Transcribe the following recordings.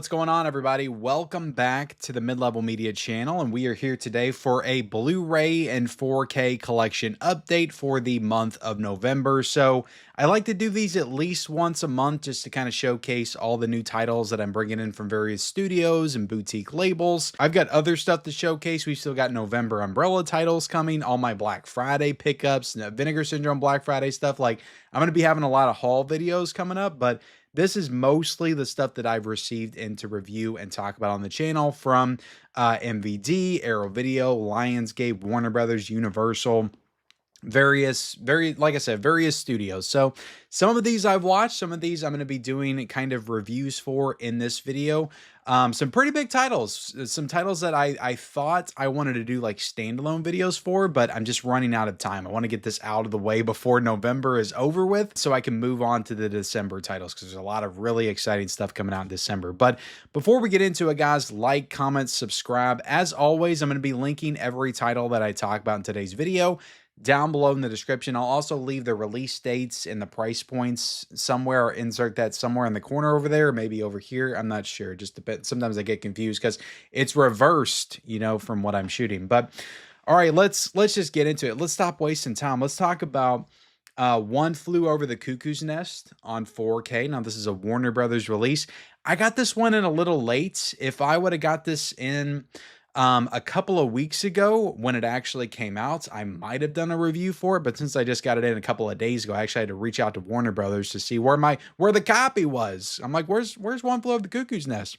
what's going on, everybody? Welcome back to the Mid-Level Media channel, and we are here today for a Blu-ray and 4K collection update for the month of November. So I like to do these at least once a month just to kind of showcase all the new titles that I'm bringing in from various studios and boutique labels. I've got other stuff to showcase. We've still got November Umbrella titles coming, all my Black Friday pickups, Vinegar Syndrome Black Friday stuff. Like, I'm going to be having a lot of haul videos coming up, but this is mostly the stuff that I've received in to review and talk about on the channel from MVD, Arrow Video, Lionsgate, Warner Brothers, Universal, like I said, various studios. So some of these I've watched, some of these I'm going to be doing kind of reviews for in this video. Some pretty big titles, some titles that I thought I wanted to do like standalone videos for, but I'm just running out of time. I want to get this out of the way before November is over with so I can move on to the December titles, because there's a lot of really exciting stuff coming out in December. But before we get into it, guys, like, comment, subscribe. As always, I'm going to be linking every title that I talk about in today's video down below in the description. I'll also leave the release dates and the price points somewhere, or insert that somewhere in the corner over there, maybe over here. I'm not sure. It just depends. Sometimes I get confused because it's reversed, you know, from what I'm shooting. But all right, let's just get into it. Let's stop wasting time. Let's talk about One Flew Over the Cuckoo's Nest on 4K. Now, this is a Warner Brothers release. I got this one in a little late. If I would have got this in a couple of weeks ago when it actually came out, I might have done a review for it, but since I just got it in a couple of days ago, I actually had to reach out to Warner Brothers to see where the copy was. I'm like, where's One Flew Over the Cuckoo's Nest?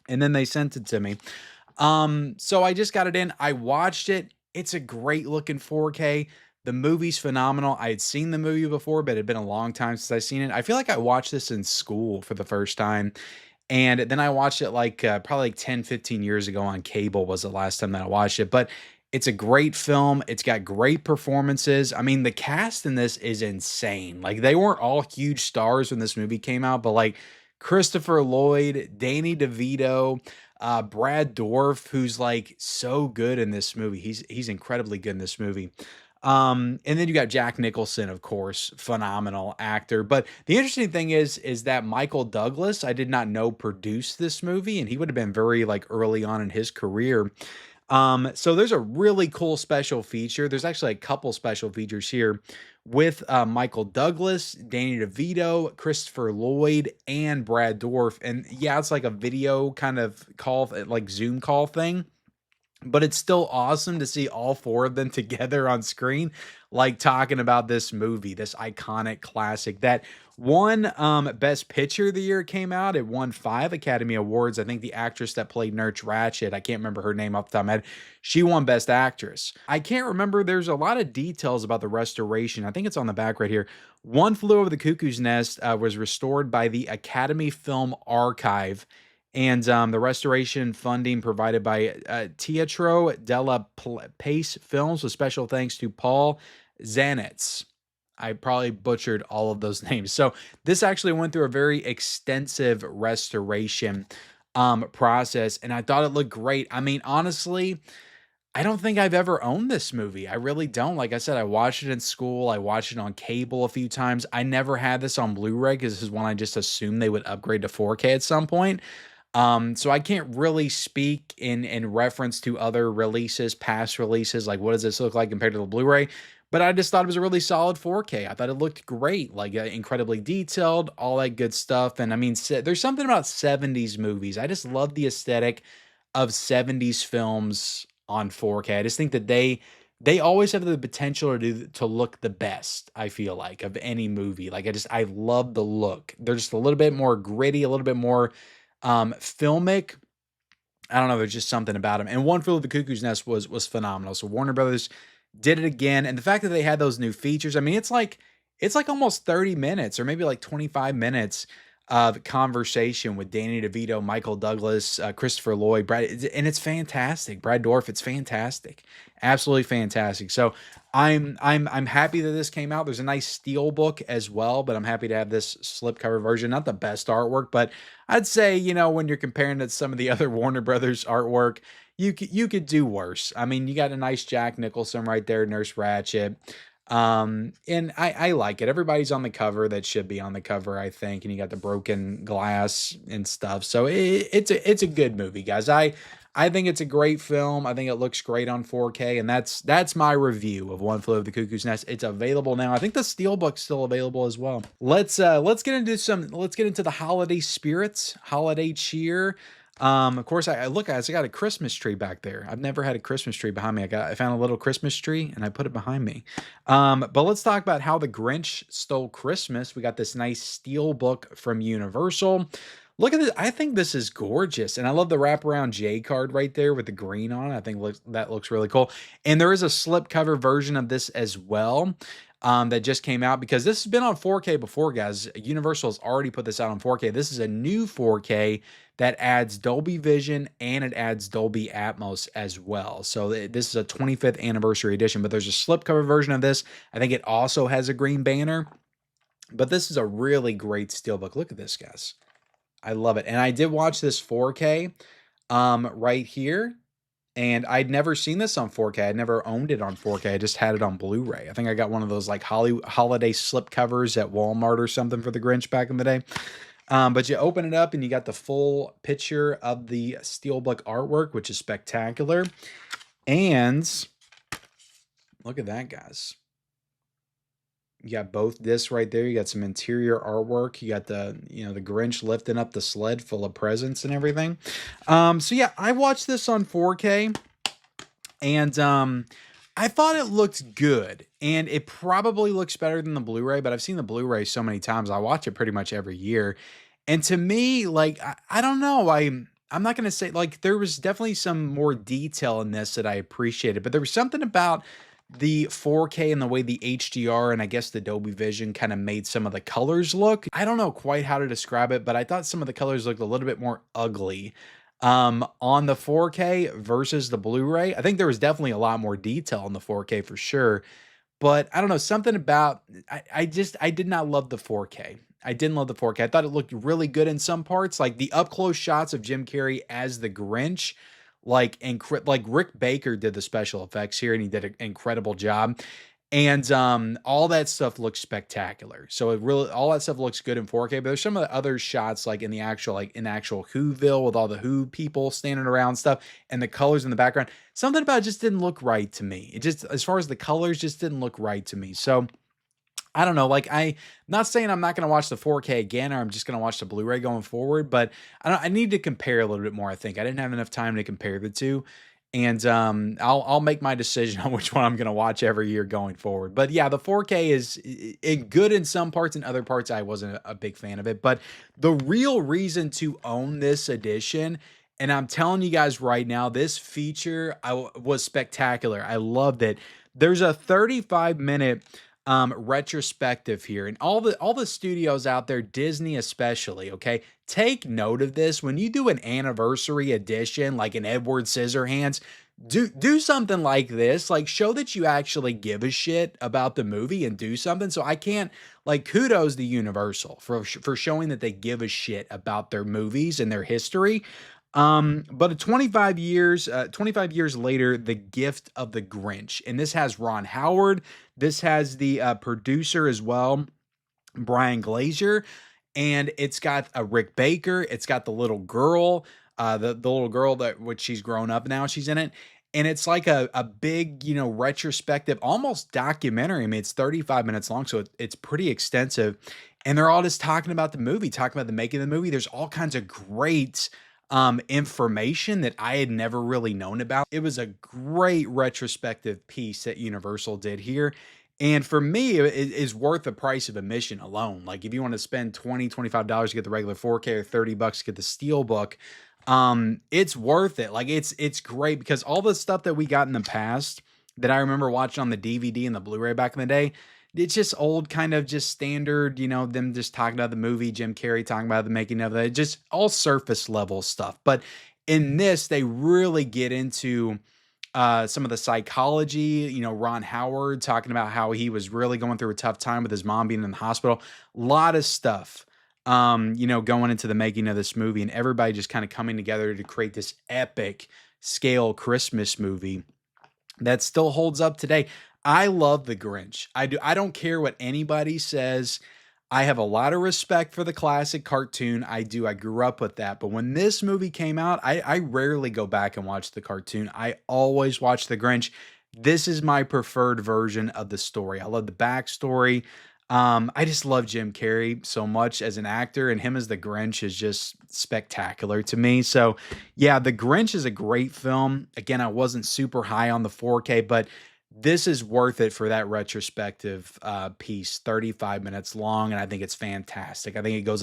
And then they sent it to me. So I just got it in. I watched it. It's a great looking 4K. The movie's phenomenal. I had seen the movie before, but it had been a long time since I've seen it. I feel like I watched this in school for the first time. And then I watched it like probably like 10, 15 years ago on cable was the last time that I watched it. But it's a great film. It's got great performances. I mean, the cast in this is insane. Like, they weren't all huge stars when this movie came out, but like Christopher Lloyd, Danny DeVito, Brad Dourif, who's like so good in this movie. He's incredibly good in this movie. And then you got Jack Nicholson, of course, phenomenal actor. But the interesting thing is that Michael Douglas, I did not know, produced this movie, and he would have been very like early on in his career. So there's a really cool special feature. There's actually a couple special features here with Michael Douglas, Danny DeVito, Christopher Lloyd, and Brad Dourif. And yeah, it's like a video kind of call, like Zoom call thing. But it's still awesome to see all four of them together on screen, like talking about this movie, this iconic classic that won Best Picture the year it came out. It won 5 Academy Awards. I think the actress that played Nurse Ratched, I can't remember her name off the top of my head, she won Best Actress. I can't remember. There's a lot of details about the restoration. I think it's on the back right here. One Flew Over the Cuckoo's Nest was restored by the Academy Film Archive, and the restoration funding provided by Teatro della Pace Films, with special thanks to Paul Zanetz. I probably butchered all of those names. So this actually went through a very extensive restoration process, and I thought it looked great. I mean, honestly, I don't think I've ever owned this movie. I really don't. Like I said, I watched it in school. I watched it on cable a few times. I never had this on Blu-ray because this is one I just assumed they would upgrade to 4K at some point. So I can't really speak in reference to other releases, past releases, like what does this look like compared to the Blu-ray, but I just thought it was a really solid 4K. I thought it looked great, like incredibly detailed, all that good stuff. And I mean, there's something about 70s movies. I just love the aesthetic of 70s films on 4K. I just think that they always have the potential to look the best, I feel like, of any movie. Like, I love the look. They're just a little bit more gritty, a little bit more filmic. I don't know, there's just something about him. And One Flew Over the Cuckoo's Nest was phenomenal. So Warner Brothers did it again, and the fact that they had those new features, I mean, it's like almost 30 minutes or maybe like 25 minutes of conversation with Danny DeVito, Michael Douglas, Christopher Lloyd, and it's fantastic. Brad Dourif, it's fantastic, absolutely fantastic. So I'm happy that this came out. There's a nice steel book as well, but I'm happy to have this slipcover version. Not the best artwork, but I'd say, you know, when you're comparing it to some of the other Warner Brothers artwork, you could do worse. I mean, you got a nice Jack Nicholson right there, Nurse Ratched. And I like it. Everybody's on the cover that should be on the cover, I think. And you got the broken glass and stuff. So it's a good movie, guys. I think it's a great film. I think it looks great on 4K, and that's my review of One Flew Over the Cuckoo's Nest. It's available now. I think the Steelbook's still available as well. Let's get into the holiday spirits, holiday cheer. Of course, I look, guys, I got a Christmas tree back there. I've never had a Christmas tree behind me. I found a little Christmas tree and I put it behind me. But let's talk about how the Grinch stole Christmas. We got this nice steel book from Universal. Look at this. I think this is gorgeous. And I love the wraparound J card right there with the green on it. I think that looks really cool. And there is a slipcover version of this as well. That just came out because this has been on 4K before, guys. Universal has already put this out on 4K. This is a new 4K that adds Dolby Vision and it adds Dolby Atmos as well. So this is a 25th anniversary edition, but there's a slipcover version of this. I think it also has a green banner, but this is a really great steelbook. Look at this, guys. I love it. And I did watch this 4K right here. And I'd never seen this on 4K. I'd never owned it on 4K. I just had it on Blu-ray. I think I got one of those like holiday slip covers at Walmart or something for the Grinch back in the day. But you open it up and you got the full picture of the steelbook artwork, which is spectacular. And look at that, guys. You got both discs right there. You got some interior artwork. You got the Grinch lifting up the sled full of presents and everything. So yeah, I watched this on 4K and I thought it looked good, and it probably looks better than the Blu-ray, but I've seen the Blu-ray so many times. I watch it pretty much every year. And to me, like, I don't know. I'm not going to say, like, there was definitely some more detail in this that I appreciated, but there was something about the 4K and the way the HDR and I guess the Dolby Vision kind of made some of the colors look. I don't know quite how to describe it, but I thought some of the colors looked a little bit more ugly on the 4K versus the Blu-ray. I think there was definitely a lot more detail on the 4K for sure, but I don't know, something about I did not love the 4K. I didn't love the 4K. I thought it looked really good in some parts, like the up close shots of Jim Carrey as the Grinch, like Rick Baker did the special effects here, and he did an incredible job. And all that stuff looks spectacular. So all that stuff looks good in 4K. But there's some of the other shots, like in actual Whoville with all the Who people standing around stuff, and the colors in the background. Something about it just didn't look right to me. It just, as far as the colors, just didn't look right to me. So I don't know, like I'm not saying I'm not going to watch the 4K again, or I'm just going to watch the Blu-ray going forward, but I need to compare a little bit more. I think I didn't have enough time to compare the two, and I'll make my decision on which one I'm going to watch every year going forward. But yeah, the 4K is good in some parts, and other parts I wasn't a big fan of it. But the real reason to own this edition, and I'm telling you guys right now, this feature was spectacular. I loved it. There's a 35-minute retrospective here, and all the studios out there, Disney especially, okay, take note of this. When you do an anniversary edition like an Edward Scissorhands, do something like this, like show that you actually give a shit about the movie and do something. So I can't, like, kudos to Universal for showing that they give a shit about their movies and their history. But 25 years later, The Gift of the Grinch. And this has Ron Howard. This has the producer as well, Brian Glazer. And it's got a Rick Baker. It's got the little girl, the little girl which she's grown up now. She's in it. And it's like a big, retrospective, almost documentary. I mean, it's 35 minutes long, so it's pretty extensive. And they're all just talking about the movie, talking about the making of the movie. There's all kinds of great information that I had never really known about. It was a great retrospective piece that Universal did here. And for me, it is worth the price of admission alone. Like if you want to spend $25 to get the regular 4K or $30 to get the Steelbook, it's worth it. Like it's great because all the stuff that we got in the past that I remember watching on the DVD and the Blu-ray back in the day, it's just old, kind of just standard, them just talking about the movie, Jim Carrey talking about the making of it, just all surface level stuff. But in this, they really get into some of the psychology, Ron Howard talking about how he was really going through a tough time with his mom being in the hospital. A lot of stuff, going into the making of this movie, and everybody just kind of coming together to create this epic scale Christmas movie. that still holds up today. I love the Grinch. I do. I don't care what anybody says. I have a lot of respect for the classic cartoon. I do. I grew up with that. But when this movie came out, I rarely go back and watch the cartoon. I always watch the Grinch. This is my preferred version of the story. I love the backstory. I just love Jim Carrey so much as an actor, and him as the Grinch is just spectacular to me. So, yeah, The Grinch is a great film. Again, I wasn't super high on the 4K, but this is worth it for that retrospective piece. 35 minutes long, and I think it's fantastic. I think it goes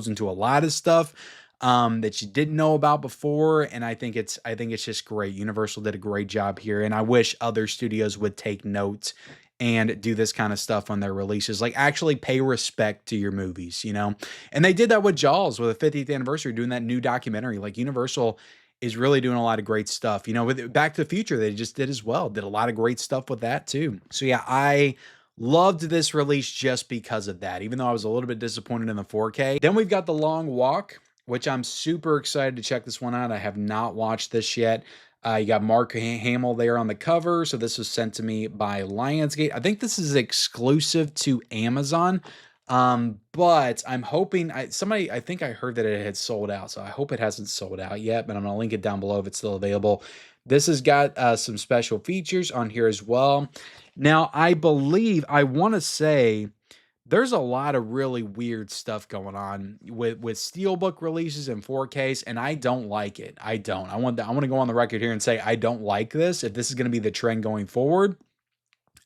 into a lot of stuff that you didn't know about before, and I think it's just great. Universal did a great job here, and I wish other studios would take note and do this kind of stuff on their releases. Like, actually pay respect to your movies, you know? And they did that with Jaws with the 50th anniversary, doing that new documentary. Like, Universal is really doing a lot of great stuff. You know, with Back to the Future, they just did as well. Did a lot of great stuff with that too. So yeah, I loved this release just because of that, even though I was a little bit disappointed in the 4K. Then we've got The Long Walk, which I'm super excited to check this one out. I have not watched this yet. You got Mark Hamill there on the cover. So this was sent to me by Lionsgate. I think this is exclusive to Amazon. But I'm hoping I think I heard that it had sold out. So I hope it hasn't sold out yet, but I'm going to link it down below if it's still available. This has got some special features on here as well. Now, I want to say there's a lot of really weird stuff going on with steelbook releases and 4Ks, and I don't like it. I don't. I want to go on the record here and say I don't like this. If this is going to be the trend going forward,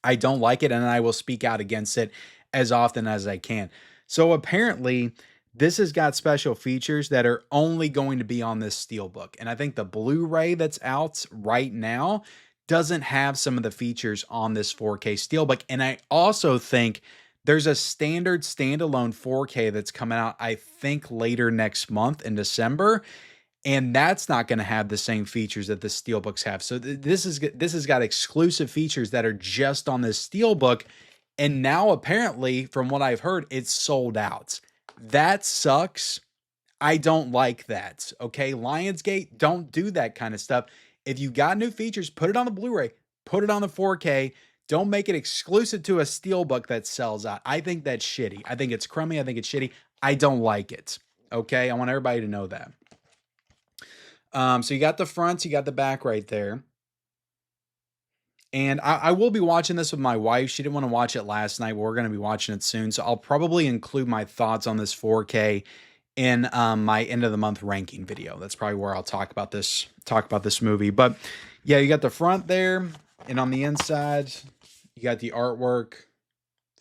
I don't like it, and I will speak out against it as often as I can. So apparently, this has got special features that are only going to be on this steelbook, and I think the Blu-ray that's out right now doesn't have some of the features on this 4K steelbook, and I also think there's a standard standalone 4K that's coming out, I think, later next month in December, and that's not going to have the same features that the steelbooks have. So this has got exclusive features that are just on this steelbook, and now apparently, from what I've heard, it's sold out. That sucks. I don't like that. Okay, Lionsgate, don't do that kind of stuff. If you got new features, put it on the Blu-ray, put it on the 4K. Don't make it exclusive to a steelbook that sells out. I think that's shitty. I think it's crummy. I think it's shitty. I don't like it. Okay, I want everybody to know that. So you got the front, you got the back right there. And I will be watching this with my wife. She didn't want to watch it last night. We're going to be watching it soon. So I'll probably include my thoughts on this 4K in my end of the month ranking video. That's probably where I'll talk about this movie. But yeah, you got the front there, and on the inside, you got the artwork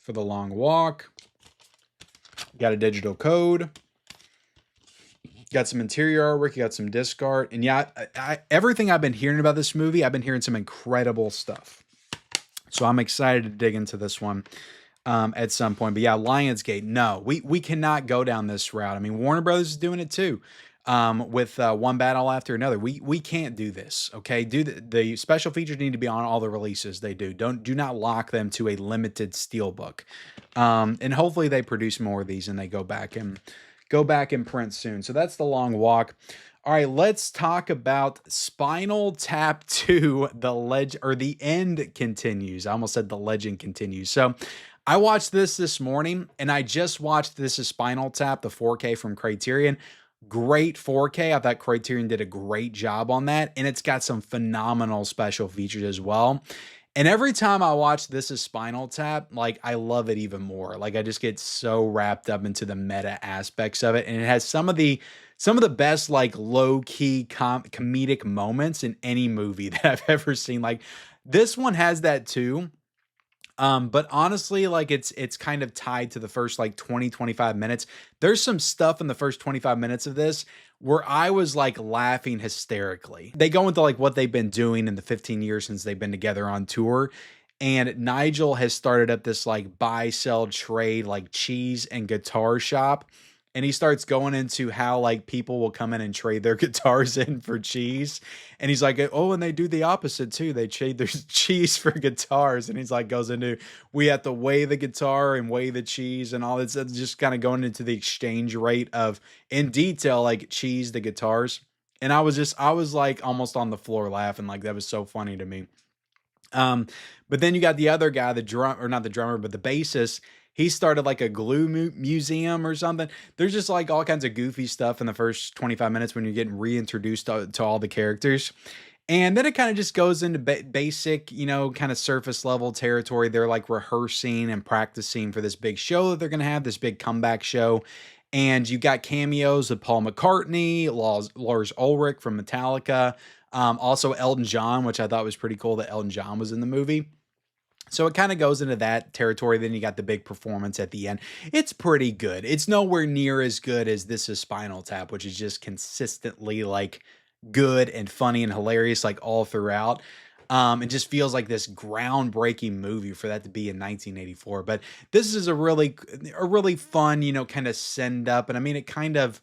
for The Long Walk. You got a digital code. You got some interior artwork. You got some disc art. And yeah, everything I've been hearing about this movie, I've been hearing some incredible stuff. So I'm excited to dig into this one at some point. But yeah, Lionsgate, no, we cannot go down this route. I mean, Warner Brothers is doing it too, with one battle after another. We can't do this. Okay, the special features need to be on all the releases they do. Do not lock them to a limited steelbook. And hopefully they produce more of these and they go back and print soon. So that's The Long Walk. All right, let's talk about Spinal Tap 2, The End Continues. I almost said The Legend Continues. So I watched this morning, and I just watched This Is Spinal Tap, the 4K from Criterion. Great 4K. I thought Criterion did a great job on that, and it's got some phenomenal special features as well. And every time I watch This Is Spinal Tap, like, I love it even more. Like, I just get so wrapped up into the meta aspects of it, and it has some of the best, like, low-key comedic moments in any movie that I've ever seen. Like, this one has that too. But honestly, like, it's kind of tied to the first like 20-25 minutes. There's some stuff in the first 25 minutes of this where I was like laughing hysterically. They go into like what they've been doing in the 15 years since they've been together on tour. And Nigel has started up this like buy, sell, trade, like cheese and guitar shop. And he starts going into how like people will come in and trade their guitars in for cheese. And he's like, oh, and they do the opposite too. They trade their cheese for guitars. And he's like, goes into, we have to weigh the guitar and weigh the cheese and all this. Just kind of going into the exchange rate of, in detail, like cheese, the guitars. And I was like almost on the floor laughing. Like, that was so funny to me. Um, but then you got the other guy, the drum or not the drummer, but the bassist. He started like a glue museum or something. There's just like all kinds of goofy stuff in the first 25 minutes when you're getting reintroduced to all the characters. And then it kind of just goes into basic, kind of surface level territory. They're like rehearsing and practicing for this big show that they're going to have, this big comeback show. And you got cameos of Paul McCartney, Lars Ulrich from Metallica, also Elton John, which I thought was pretty cool that Elton John was in the movie. So it kind of goes into that territory. Then you got the big performance at the end. It's pretty good. It's nowhere near as good as This Is Spinal Tap, which is just consistently like good and funny and hilarious like all throughout. It just feels like this groundbreaking movie for that to be in 1984. But this is a really fun, kind of send up. And I mean, it kind of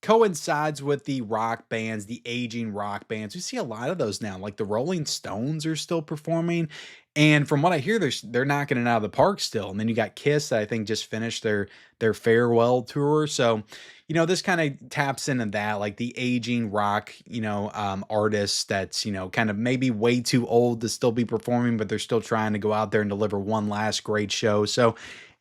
coincides with the rock bands, the aging rock bands. We see a lot of those now. Like the Rolling Stones are still performing. And from what I hear, they're knocking it out of the park still. And then you got Kiss that I think just finished their farewell tour. So, this kind of taps into that, like the aging rock, artists that's, kind of maybe way too old to still be performing, but they're still trying to go out there and deliver one last great show. So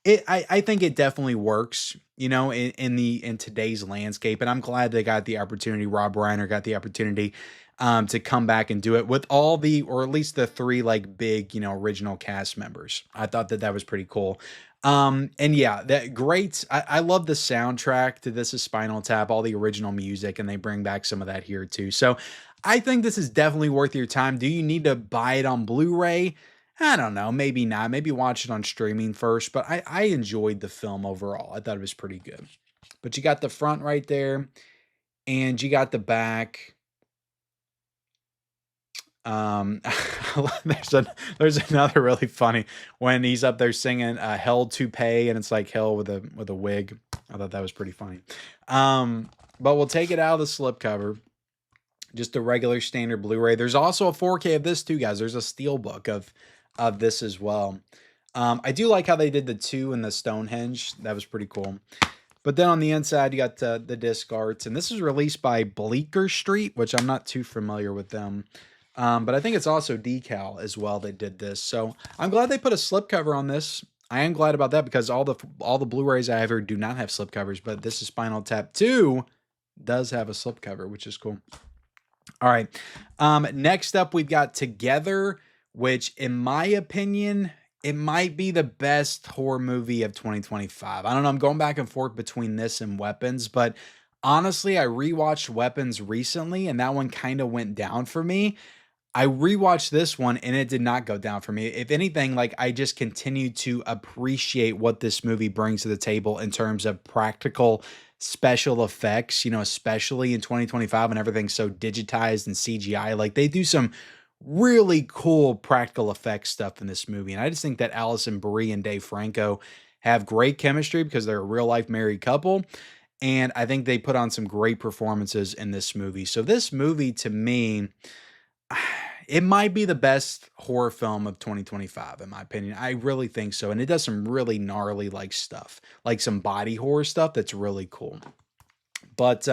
I think it definitely works, in today's landscape. And I'm glad they got the opportunity. Rob Reiner got the opportunity to come back and do it with all or at least the three like big, original cast members. I thought that was pretty cool. And yeah, that great. I love the soundtrack to This Is Spinal Tap, all the original music, and they bring back some of that here too. So I think this is definitely worth your time. Do you need to buy it on Blu-ray? I don't know, maybe not. Maybe watch it on streaming first, but I enjoyed the film overall. I thought it was pretty good. But you got the front right there, and you got the back. There's another really funny when he's up there singing Hell to Pay, and it's like hell with a wig. I thought that was pretty funny. But we'll take it out of the slipcover. Just a regular standard Blu-ray. There's also a 4K of this too, guys. There's a steelbook of this as well. I do like how they did the 2 in the Stonehenge. That was pretty cool. But then on the inside, you got the disc arts. And this is released by Bleecker Street, which I'm not too familiar with them. But I think it's also Decal as well that did this. So I'm glad they put a slipcover on this. I am glad about that because all the Blu-rays I ever do not have slipcovers. But This Is Spinal Tap 2 does have a slipcover, which is cool. All right. Next up, we've got Together, which in my opinion, it might be the best horror movie of 2025. I don't know. I'm going back and forth between this and Weapons, but honestly, I rewatched Weapons recently and that one kind of went down for me. I rewatched this one and it did not go down for me. If anything, like I just continue to appreciate what this movie brings to the table in terms of practical special effects, especially in 2025 when everything's so digitized and CGI. Like they do some really cool practical effects stuff in this movie. And I just think that Allison Brie and Dave Franco have great chemistry because they're a real life married couple. And I think they put on some great performances in this movie. So this movie to me, it might be the best horror film of 2025, in my opinion. I really think so. And it does some really gnarly like stuff, like some body horror stuff that's really cool. But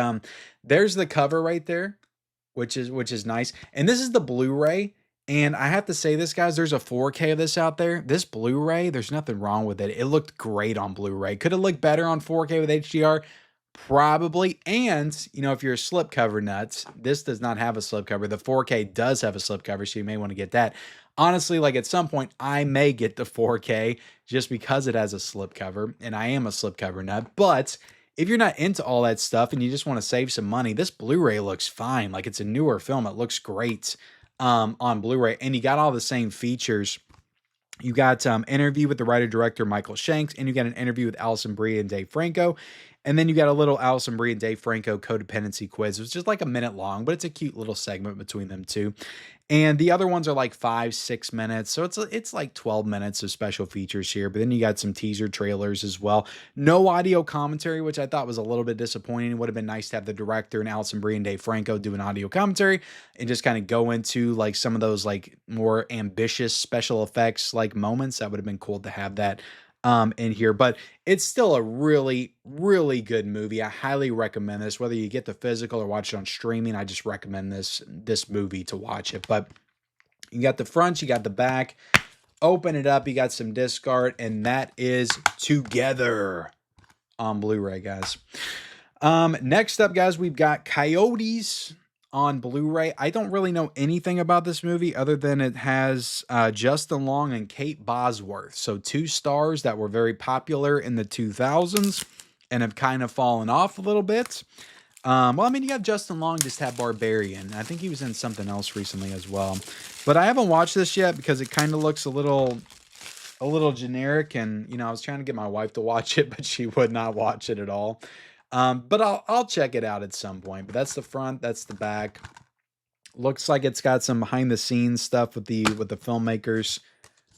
there's the cover right there, which is nice. And this is the Blu-ray. And I have to say this, guys, there's a 4K of this out there. This Blu-ray, there's nothing wrong with it. It looked great on Blu-ray. Could it look better on 4K with HDR? Probably. And, if you're a slipcover nuts, this does not have a slipcover. The 4K does have a slipcover, so you may want to get that. Honestly, like at some point, I may get the 4K just because it has a slipcover, and I am a slipcover nut. But if you're not into all that stuff and you just want to save some money, this Blu-ray looks fine. Like it's a newer film. It looks great on Blu-ray, and you got all the same features. You got interview with the writer-director Michael Shanks, and you got an interview with Allison Brie and Dave Franco. And then you got a little Allison Brie and Dave Franco codependency quiz. It's just like a minute long, but it's a cute little segment between them two. And the other ones are like 5-6 minutes. So it's like 12 minutes of special features here. But then you got some teaser trailers as well. No audio commentary, which I thought was a little bit disappointing. It would have been nice to have the director and Allison Brie and Dave Franco do an audio commentary and just kind of go into like some of those like more ambitious special effects like moments. That would have been cool to have that in here, but it's still a really, really good movie. I highly recommend this, whether you get the physical or watch it on streaming. I just recommend this movie to watch it. But You got the front, you got the back. Open it up, you got some disc art, and that is together on Blu-ray, guys. Next up, guys, we've got Coyotes on Blu-ray. I don't really know anything about this movie other than it has Justin Long and Kate Bosworth. So 2 stars that were very popular in the 2000s and have kind of fallen off a little bit. Well, I mean, you got Justin Long just had Barbarian. I think he was in something else recently as well. But I haven't watched this yet because it kind of looks a little generic, and I was trying to get my wife to watch it, but she would not watch it at all. But I'll check it out at some point. But that's the front, that's the back. Looks like it's got some behind the scenes stuff with the filmmakers.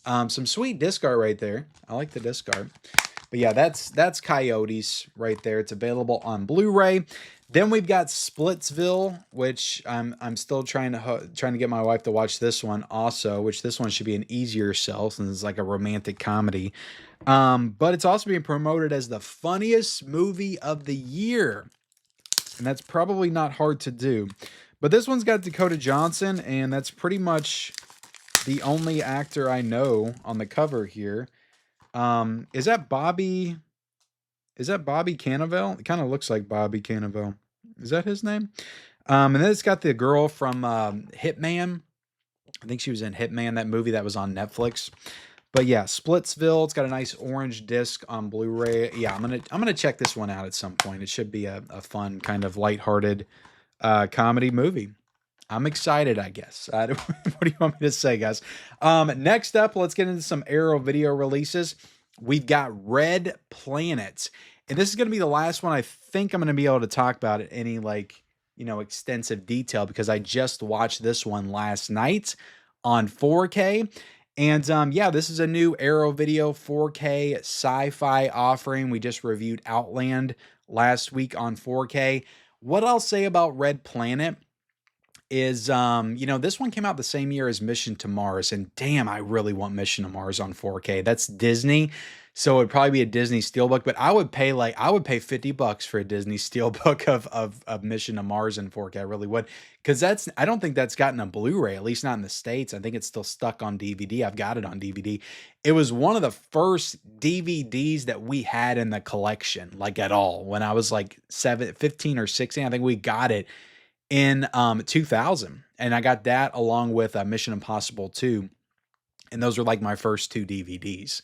Some sweet disc art right there. I like the disc art. But yeah, that's Coyotes right there. It's available on Blu-ray. Then we've got Splitsville, which I'm still trying to get my wife to watch this one also, which this one should be an easier sell since it's like a romantic comedy. But it's also being promoted as the funniest movie of the year. And that's probably not hard to do. But this one's got Dakota Johnson, and that's pretty much the only actor I know on the cover here. Is that Bobby Cannavale? It kind of looks like Bobby Cannavale. Is that his name? And then it's got the girl from Hitman. I think she was in Hitman, that movie that was on Netflix. But yeah, Splitsville. It's got a nice orange disc on Blu-ray. Yeah, I'm gonna check this one out at some point. It should be a fun kind of lighthearted comedy movie. I'm excited, I guess. What do you want me to say, guys? Next up, let's get into some Arrow video releases. We've got Red Planet. And this is going to be the last one I think I'm going to be able to talk about in any, extensive detail because I just watched this one last night on 4K. And yeah, this is a new Arrow Video 4K sci-fi offering. We just reviewed Outland last week on 4K. What I'll say about Red Planet is, this one came out the same year as Mission to Mars, and damn, I really want Mission to Mars on 4K. That's Disney, so it'd probably be a Disney Steelbook, but I would pay $50 for a Disney Steelbook of Mission to Mars in 4K. I really would, because I don't think that's gotten a Blu-ray, at least not in the States. I think it's still stuck on DVD. I've got it on DVD. It was one of the first DVDs that we had in the collection, like at all. When I was like 15 or 16, I think we got it in 2000, and I got that along with Mission Impossible 2, and those were like my first 2 DVDs.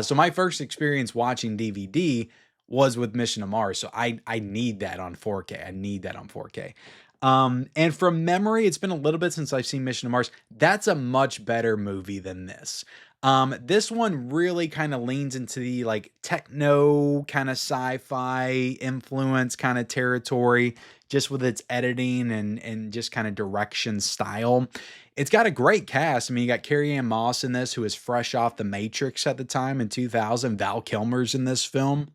So my first experience watching DVD was with Mission to Mars, so I need that on 4K. I need that on 4K. And from memory, it's been a little bit since I've seen Mission to Mars. That's a much better movie than this. This one really kind of leans into the like techno kind of sci-fi influence kind of territory, just with its editing and just kind of direction style. It's got a great cast. I mean, you got Carrie-Anne Moss in this, who is fresh off The Matrix at the time in 2000. Val Kilmer's in this film,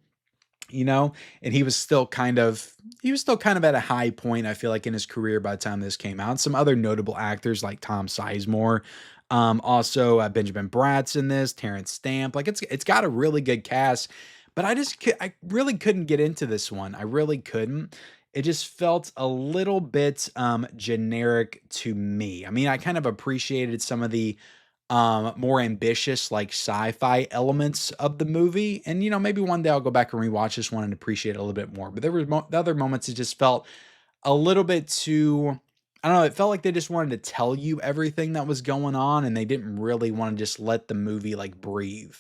and he was still kind of at a high point, I feel like, in his career by the time this came out. Some other notable actors like Tom Sizemore, also Benjamin Bratt's in this, Terrence Stamp. Like it's got a really good cast, but I really couldn't get into this one. I really couldn't. It just felt a little bit generic to me. I mean, I kind of appreciated some of the more ambitious, like sci-fi elements of the movie. And, maybe one day I'll go back and rewatch this one and appreciate it a little bit more. But there were the other moments it just felt a little bit too, I don't know, it felt like they just wanted to tell you everything that was going on, and they didn't really want to just let the movie like breathe.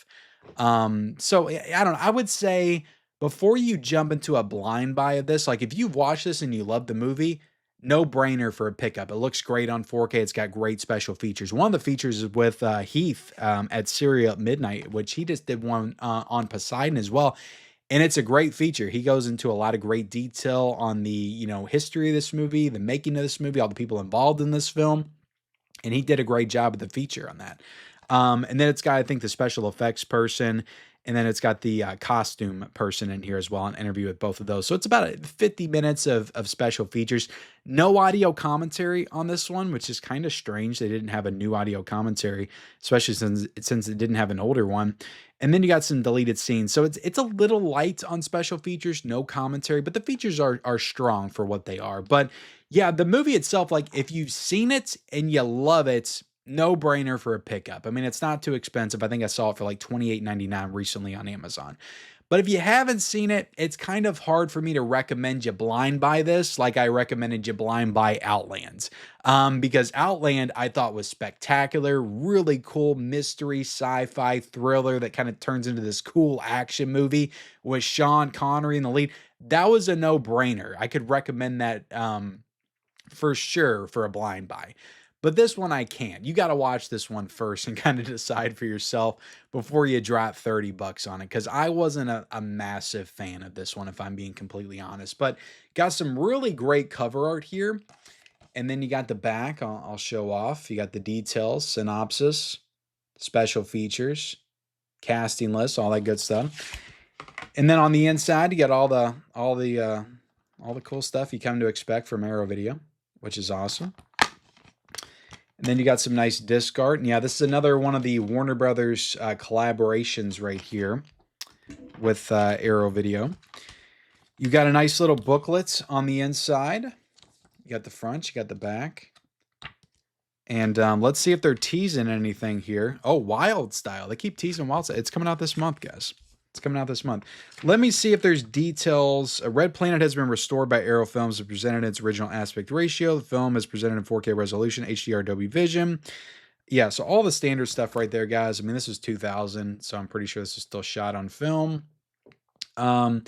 So I don't know. I would say before you jump into a blind buy of this, like if you've watched this and you love the movie, no brainer for a pickup. It looks great on 4K. It's got great special features. One of the features is with Heath at Syria at Midnight, which he just did one on Poseidon as well. And it's a great feature. He goes into a lot of great detail on the, history of this movie, the making of this movie, all the people involved in this film. And he did a great job with the feature on that. And then it's got, I think, the special effects person, and then it's got the costume person in here as well, an interview with both of those. So it's about 50 minutes of special features. No audio commentary on this one, which is kind of strange. They didn't have a new audio commentary, especially since it didn't have an older one. And then you got some deleted scenes. So it's a little light on special features, no commentary, but the features are strong for what they are. But yeah, the movie itself, like if you've seen it and you love it, no brainer for a pickup. I mean, it's not too expensive. I think I saw it for like $28.99 recently on Amazon. But if you haven't seen it, it's kind of hard for me to recommend you blind buy this like I recommended you blind buy Outlands. Because Outland I thought was spectacular, really cool mystery sci-fi thriller that kind of turns into this cool action movie with Sean Connery in the lead. That was a no-brainer. I could recommend that for sure for a blind buy. But this one I can't. You got to watch this one first and kind of decide for yourself before you drop 30 bucks on it. Because I wasn't a massive fan of this one, if I'm being completely honest. But got some really great cover art here. And then you got the back. I'll show off. You got the details, synopsis, special features, casting list, all that good stuff. And then on the inside, you got all the cool stuff you come to expect from Arrow Video, which is awesome. And then you got some nice disc art. And yeah, this is another one of the Warner Brothers collaborations right here with Arrow Video. You got a nice little booklet on the inside. You got the front, you got the back. And let's see if they're teasing anything here. Oh, Wild Style. They keep teasing Wild Style. It's coming out this month, guys. It's coming out this month. Let me see if there's details. A Red Planet has been restored by Arrow Films and presented in its original aspect ratio. The film is presented in 4K resolution, HDR, Dolby Vision. Yeah, so all the standard stuff right there, guys. I mean, this is 2000, so I'm pretty sure this is still shot on film. But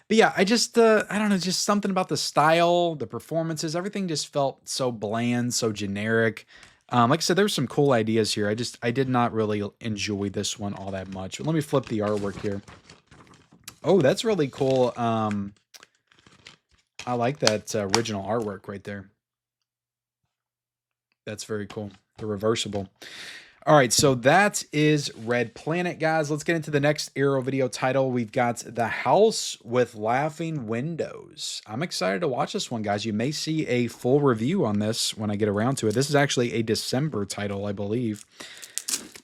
yeah, I don't know, just something about the style, the performances, everything just felt so bland, so generic. Like I said, there's some cool ideas here. I did not really enjoy this one all that much. But let me flip the artwork here. Oh, that's really cool. I like that original artwork right there. That's very cool. The reversible. All right, so that is Red Planet, guys. Let's get into the next Arrow Video title. We've got The House with Laughing Windows. I'm excited to watch this one, guys. You may see a full review on this when I get around to it. This is actually a December title, I believe.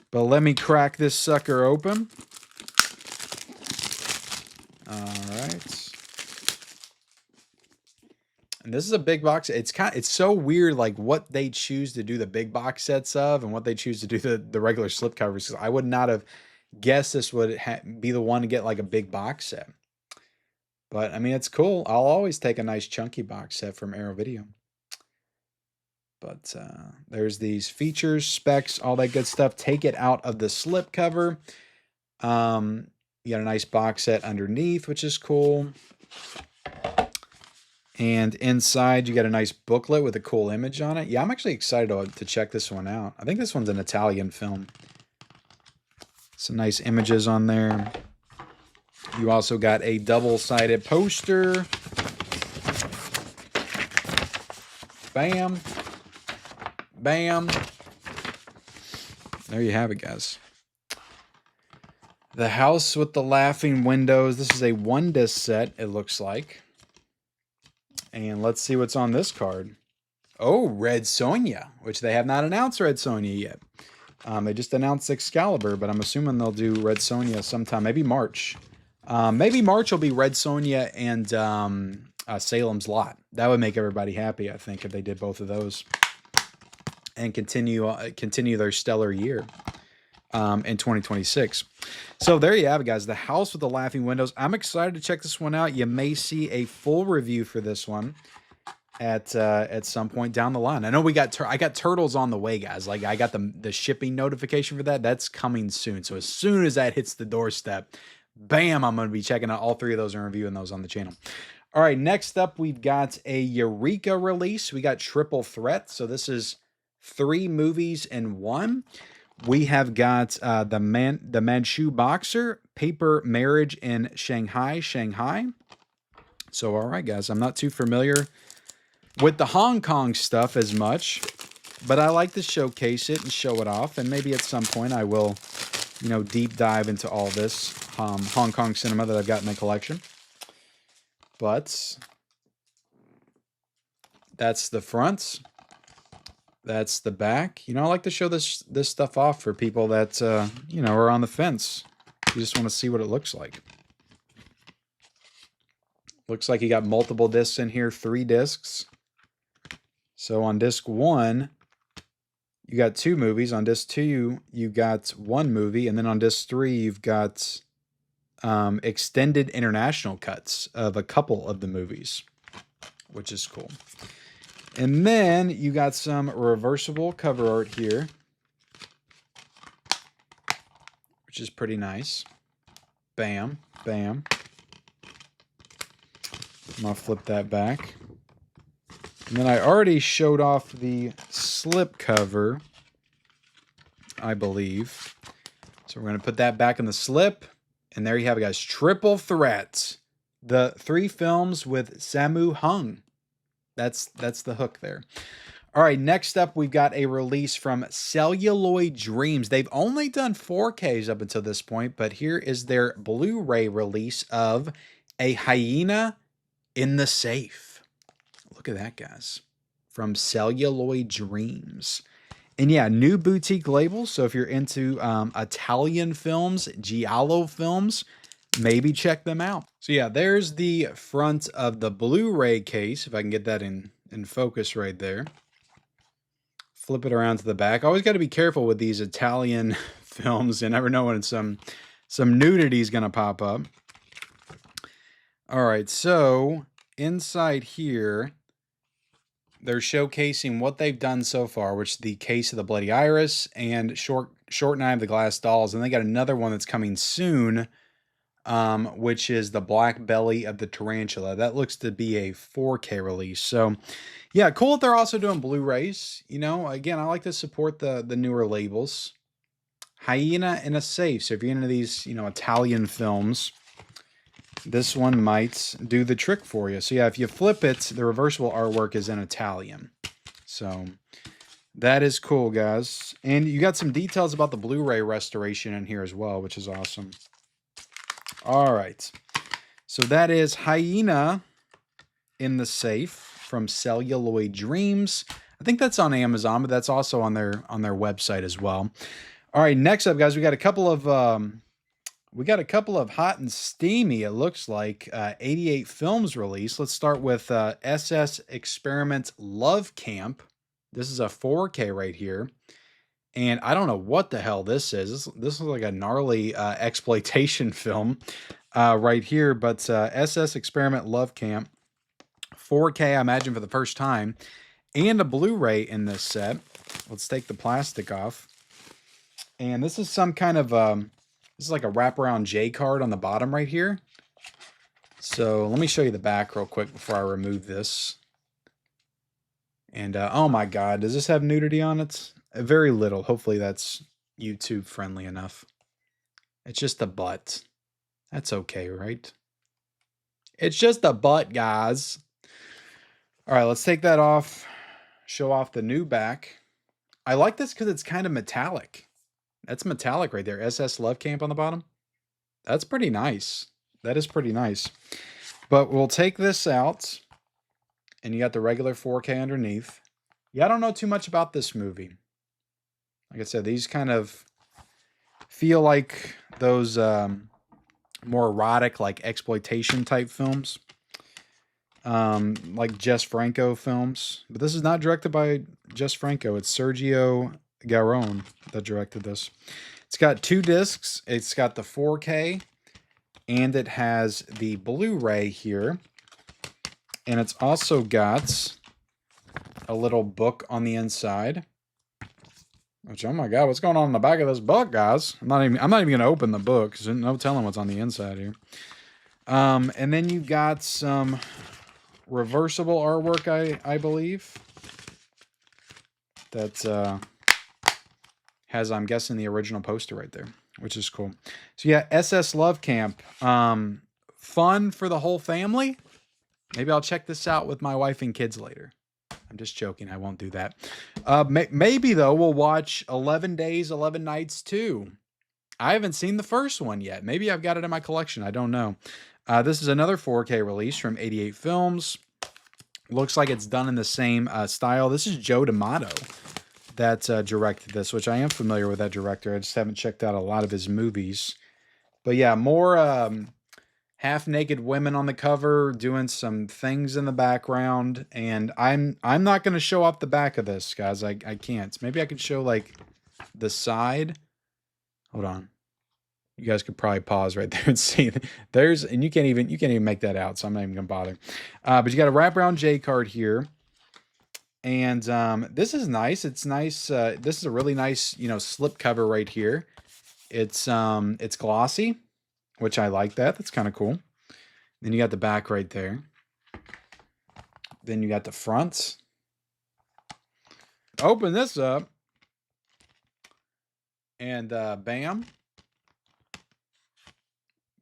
But let me crack this sucker open. All right. And this is a big box. It's so weird, like what they choose to do the big box sets of and what they choose to do the regular slipcovers. Because I would not have guessed this would be the one to get like a big box set. But I mean, it's cool. I'll always take a nice chunky box set from Arrow Video. But there's these features, specs, all that good stuff. Take it out of the slipcover. You got a nice box set underneath, which is cool. And inside, you got a nice booklet with a cool image on it. Yeah, I'm actually excited to check this one out. I think this one's an Italian film. Some nice images on there. You also got a double-sided poster. Bam. Bam. There you have it, guys. The House with the Laughing Windows. This is a 1-disc set, it looks like. And let's see what's on this card. Oh, Red Sonja, which they have not announced Red Sonja yet. They just announced Excalibur, but I'm assuming they'll do Red Sonja sometime, maybe March. Maybe March will be Red Sonja and Salem's Lot. That would make everybody happy, I think, if they did both of those. And continue their stellar year in 2026. So there you have it, guys. The House with the Laughing Windows. I'm excited to check this one out. You may see a full review for this one at some point down the line. I know I got Turtles on the way, guys. Like I got the shipping notification for that. That's coming soon. So as soon as that hits the doorstep, bam, I'm going to be checking out all 3 of those and reviewing those on the channel. All right, next up, we've got a Eureka release. We got Triple Threat. So this is 3 movies in one. We have got the Manchu Boxer, Paper Marriage in Shanghai. So, all right, guys, I'm not too familiar with the Hong Kong stuff as much, but I like to showcase it and show it off. And maybe at some point I will, deep dive into all this Hong Kong cinema that I've got in my collection. But that's the front. That's the back. I like to show this stuff off for people that, are on the fence. You just want to see what it looks like. Looks like you got multiple discs in here, 3 discs. So on disc 1, you got 2 movies. On disc 2, you got 1 movie, and then on disc 3, you've got extended international cuts of a couple of the movies, which is cool. And then you got some reversible cover art here, which is pretty nice. Bam, bam. I'm going to flip that back. And then I already showed off the slip cover, I believe. So we're going to put that back in the slip. And there you have it, guys. Triple Threat. The 3 films with Sammo Hung. That's the hook there. All right, next up, we've got a release from Celluloid Dreams. They've only done 4Ks up until this point, but here is their Blu-ray release of A Hyena in the Safe. Look at that, guys. From Celluloid Dreams. And yeah, new boutique labels. So if you're into Italian films, Giallo films, maybe check them out. So yeah, there's the front of the Blu-ray case. If I can get that in focus right there. Flip it around to the back. Always got to be careful with these Italian films. You never know when some nudity is going to pop up. All right, so inside here, they're showcasing what they've done so far, which is the Case of the Bloody Iris and Short Night of the Glass Dolls. And they got another one that's coming soon, which is the Black Belly of the Tarantula. That looks to be a 4K release. So yeah, cool that they're also doing Blu-rays. You know, again, I like to support the newer labels. Hyena in a Safe. So if you're into these, you know, Italian films, this one might do the trick for you. So yeah, if you flip it, the reversible artwork is in Italian. So that is cool, guys. And you got some details about the Blu-ray restoration in here as well, which is awesome. All right. So that is Hyena in the Safe from Celluloid Dreams. I think that's on Amazon, but that's also on their website as well. All right, next up, guys, we got a couple of hot and steamy, it looks like, 88 films released. Let's start with SS Experiment Love Camp. This is a 4K right here. And I don't know what the hell this is. This is like a gnarly exploitation film right here. But SS Experiment Love Camp, 4K, I imagine, for the first time. And a Blu-ray in this set. Let's take the plastic off. And this is some kind of... this is like a wraparound J card on the bottom right here. So let me show you the back real quick before I remove this. And oh my God, does this have nudity on it? Very little. Hopefully that's YouTube friendly enough. It's just a butt. That's okay, right? It's just a butt, guys. All right, let's take that off. Show off the new back. I like this because it's kind of metallic. That's metallic right there. SS Love Camp on the bottom. That's pretty nice. That is pretty nice. But we'll take this out. And you got the regular 4K underneath. Yeah, I don't know too much about this movie. Like I said, these kind of feel like those more erotic, like exploitation type films. Like Jess Franco films. But this is not directed by Jess Franco. It's Sergio Garon that directed this. It's got 2 discs. It's got the 4K and it has the Blu-ray here. And it's also got a little book on the inside. Which, oh my God, what's going on in the back of this book, guys? I'm not even going to open the book because there's no telling what's on the inside here. And then you got some reversible artwork, I believe. That has, I'm guessing, the original poster right there, which is cool. So yeah, SS Love Camp. Fun for the whole family. Maybe I'll check this out with my wife and kids later. I'm just joking. I won't do that. Maybe, though, we'll watch 11 Days, 11 Nights 2. I haven't seen the first one yet. Maybe I've got it in my collection. I don't know. This is another 4K release from 88 Films. Looks like it's done in the same style. This is Joe D'Amato that directed this, which I am familiar with that director. I just haven't checked out a lot of his movies. But yeah, more half-naked women on the cover doing some things in the background, and I'm not going to show off the back of this, guys. I can't. Maybe I could show like the side. Hold on. You guys could probably pause right there and see. There's, and you can't even make that out, so I'm not even gonna bother. But you got a wraparound J card here, and this is nice. It's nice. This is a really nice, slip cover right here. It's glossy, which I like that. That's kind of cool. Then you got the back right there. Then you got the front. Open this up, and bam.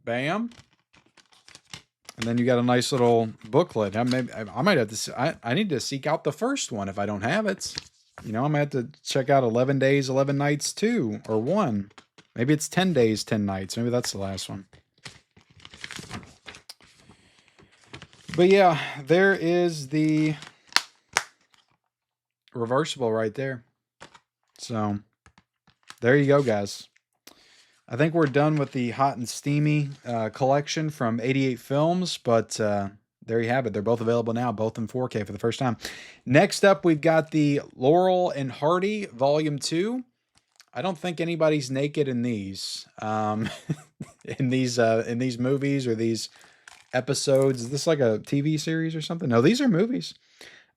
Bam. And then you got a nice little booklet. I might have to, I need to seek out the first one if I don't have it. I might have to check out 11 Days, 11 Nights 2 or 1. Maybe it's 10 Days, 10 Nights. Maybe that's the last one. But yeah, there is the reversible right there. So there you go, guys. I think we're done with the hot and steamy collection from 88 Films, but there you have it. They're both available now, both in 4K for the first time. Next up, we've got the Laurel and Hardy Volume 2. I don't think anybody's naked in these, in these movies or these episodes. Is this like a TV series or something? No, these are movies.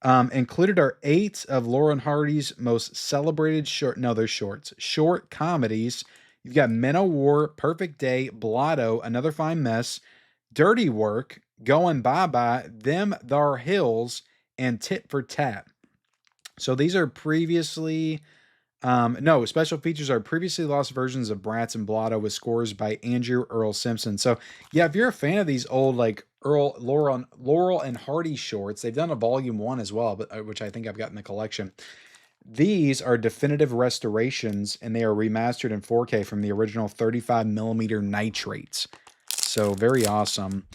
Included are 8 of Laurel and Hardy's most celebrated short comedies. You've got Men of War, Perfect Day, Blotto, Another Fine Mess, Dirty Work, Going Bye-Bye, Them Thar Hills, and Tit for Tat. So these are previously... special features are previously lost versions of Bratz and Blotto with scores by Andrew Earl Simpson. So, yeah, if you're a fan of these old, like, Laurel and Hardy shorts, they've done a Volume 1 as well, but which I think I've got in the collection. These are definitive restorations, and they are remastered in 4K from the original 35mm nitrates. So very awesome.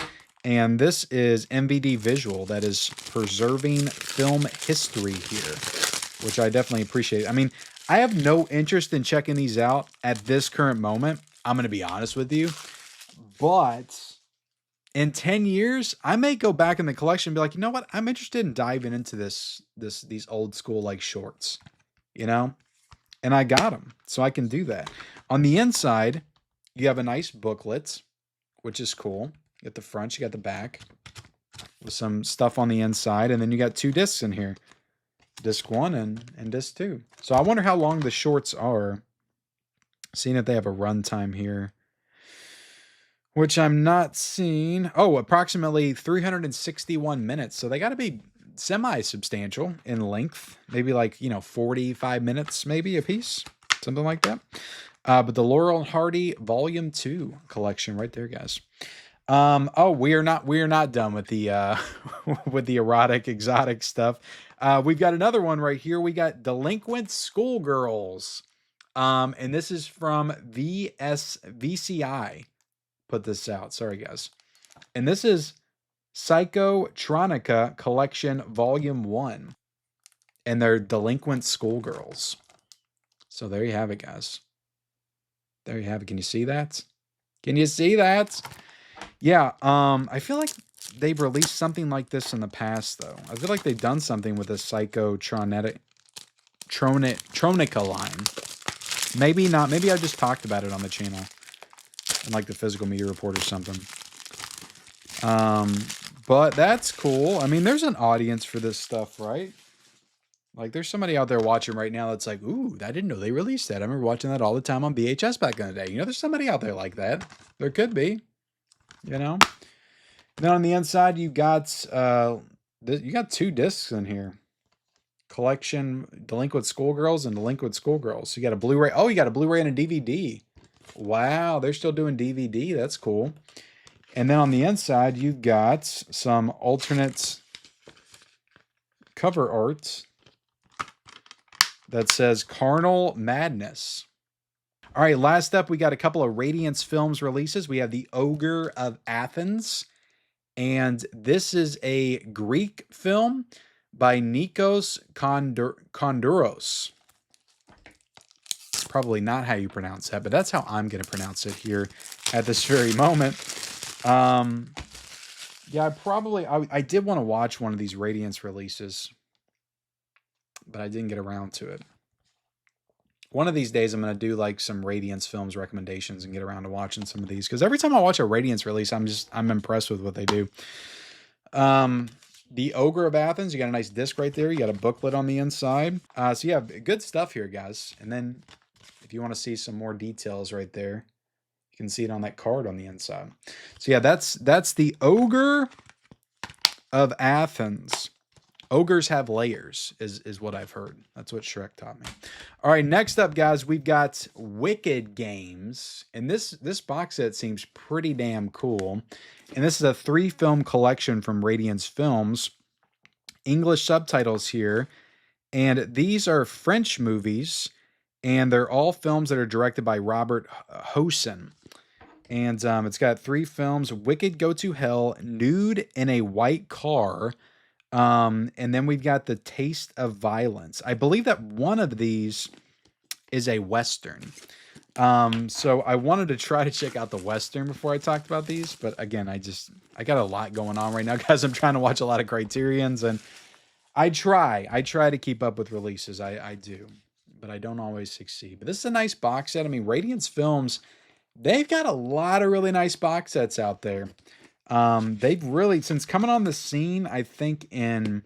And this is MVD Visual that is preserving film history here, which I definitely appreciate. I mean, I have no interest in checking these out at this current moment. I'm going to be honest with you. But in 10 years, I may go back in the collection and be like, you know what? I'm interested in diving into these old school like shorts, And I got them, so I can do that. On the inside, you have a nice booklet, which is cool. You got the front, you got the back with some stuff on the inside, and then you got 2 discs in here. Disc 1 and disc 2. So I wonder how long the shorts are. Seeing if they have a runtime here, which I'm not seeing. Oh, approximately 361 minutes. So they got to be semi-substantial in length. Maybe like, 45 minutes maybe a piece. Something like that. But the Laurel and Hardy Volume 2 collection right there, guys. We are not done with the with the erotic exotic stuff. We've got another one right here. We got Delinquent Schoolgirls. And this is from VCI. Put this out. Sorry, guys. And this is Psychotronica Collection Volume 1. And they're Delinquent Schoolgirls. So there you have it, guys. There you have it. Can you see that? Can you see that? Yeah, I feel like they've released something like this in the past, though. I feel like they've done something with the Psychotronica line. Maybe not. Maybe I just talked about it on the channel. In like the Physical Media Report or something. But that's cool. I mean, there's an audience for this stuff, right? Like, there's somebody out there watching right now that's like, ooh, I didn't know they released that. I remember watching that all the time on VHS back in the day. There's somebody out there like that. There could be. Then on the inside, you got 2 discs in here. Collection Delinquent Schoolgirls and Delinquent Schoolgirls. So you got a Blu-ray. Oh, you got a Blu-ray and a DVD. Wow, they're still doing DVD. That's cool. And then on the inside, you've got some alternate cover art that says Carnal Madness. All right, last up, we got a couple of Radiance Films releases. We have The Ogre of Athens, and this is a Greek film by Nikos Kondouros. Probably not how you pronounce that, but that's how I'm going to pronounce it here at this very moment. Um, yeah, I did want to watch one of these Radiance releases, but I didn't get around to it. One of these days, I'm going to do like some Radiance Films recommendations and get around to watching some of these, because every time I watch a Radiance release, I'm impressed with what they do. The Ogre of Athens, you got a nice disc right there. You got a booklet on the inside. So you have good stuff here, guys. And then if you want to see some more details right there, you can see it on that card on the inside. So yeah, that's the Ogre of Athens. Ogres have layers, is what I've heard. That's what Shrek taught me. All right, next up, guys, we've got Wicked Games. And this box set seems pretty damn cool. And this is a 3-film collection from Radiance Films. English subtitles here. And these are French movies. And they're all films that are directed by Robert Hossein. And it's got 3 films: Wicked Go to Hell, Nude in a White Car, and then we've got The Taste of Violence. I believe that one of these is a Western. So I wanted to try to check out the Western before I talked about these. But again, I got a lot going on right now, guys. I'm trying to watch a lot of Criterions, and I try to keep up with releases. I do, but I don't always succeed. But this is a nice box set. I mean, Radiance Films, they've got a lot of really nice box sets out there. They've really, since coming on the scene, I think in,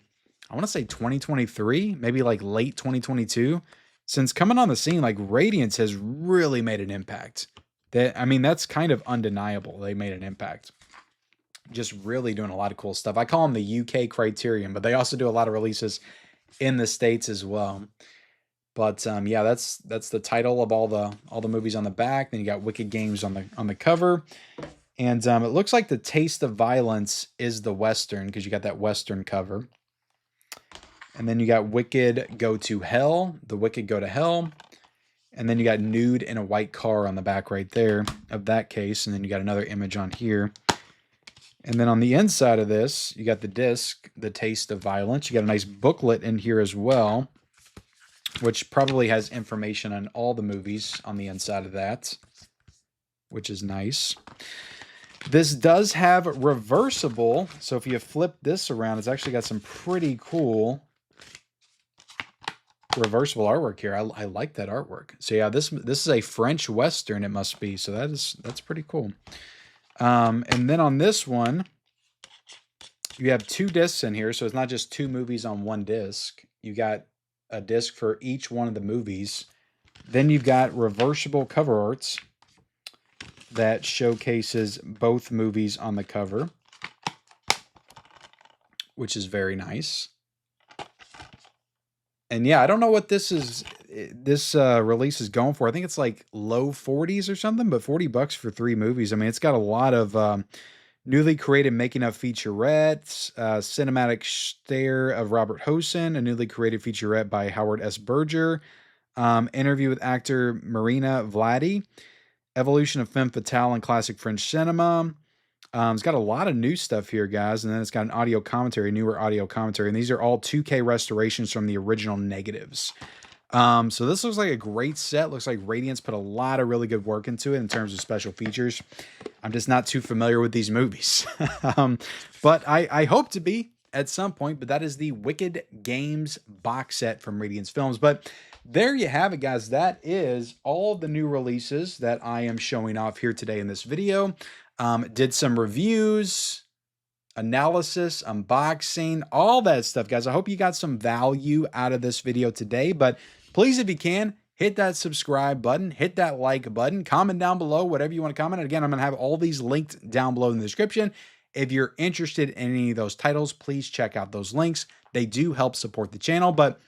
I want to say 2023, maybe like late 2022, since coming on the scene, like Radiance has really made an impact. I mean, that's kind of undeniable. They made an impact. Just really doing a lot of cool stuff. I call them the UK Criterion, but they also do a lot of releases in the States as well. But yeah, that's the title of all the movies on the back. Then you got Wicked Games on the cover. And it looks like The Taste of Violence is the Western, because you got that Western cover. And then you got Wicked Go to Hell, The Wicked Go to Hell. And then you got Nude in a White Car on the back right there of that case. And then you got another image on here. And then on the inside of this, you got the disc, The Taste of Violence. You got a nice booklet in here as well, which probably has information on all the movies on the inside of that, which is nice. This does have reversible, so if you flip this around, it's actually got some pretty cool reversible artwork here. I like that artwork. So yeah, this is a French Western, it must be. So that's pretty cool. And then on this one, you have 2 discs in here, so it's not just 2 movies on one disc. You got a disc for each one of the movies. Then you've got reversible cover arts that showcases both movies on the cover, which is very nice. And yeah, I don't know what this release is going for. I think it's like low 40s or something, but $40 for 3 movies. I mean, it's got a lot of newly created making of featurettes, cinematic stare of Robert Hossein, a newly created featurette by Howard S. Berger, interview with actor Marina Vladi, evolution of femme fatale and classic French cinema. It's got a lot of new stuff here, guys, and then it's got an audio commentary, newer audio commentary, and these are all 2K restorations from the original negatives. So this looks like a great set. Looks like Radiance put a lot of really good work into it in terms of special features. I'm just not too familiar with these movies. But I hope to be at some point, but that is the Wicked Games box set from Radiance Films. But there you have it, guys. That is all the new releases that I am showing off here today in this video. Did some reviews, analysis, unboxing, all that stuff, guys. I hope you got some value out of this video today, but please, if you can, hit that subscribe button, hit that like button, comment down below, whatever you want to comment. And again, I'm going to have all these linked down below in the description. If you're interested in any of those titles, please check out those links. They do help support the channel, but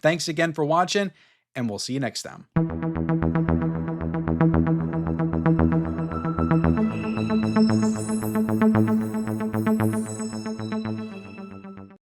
thanks again for watching, and we'll see you next time.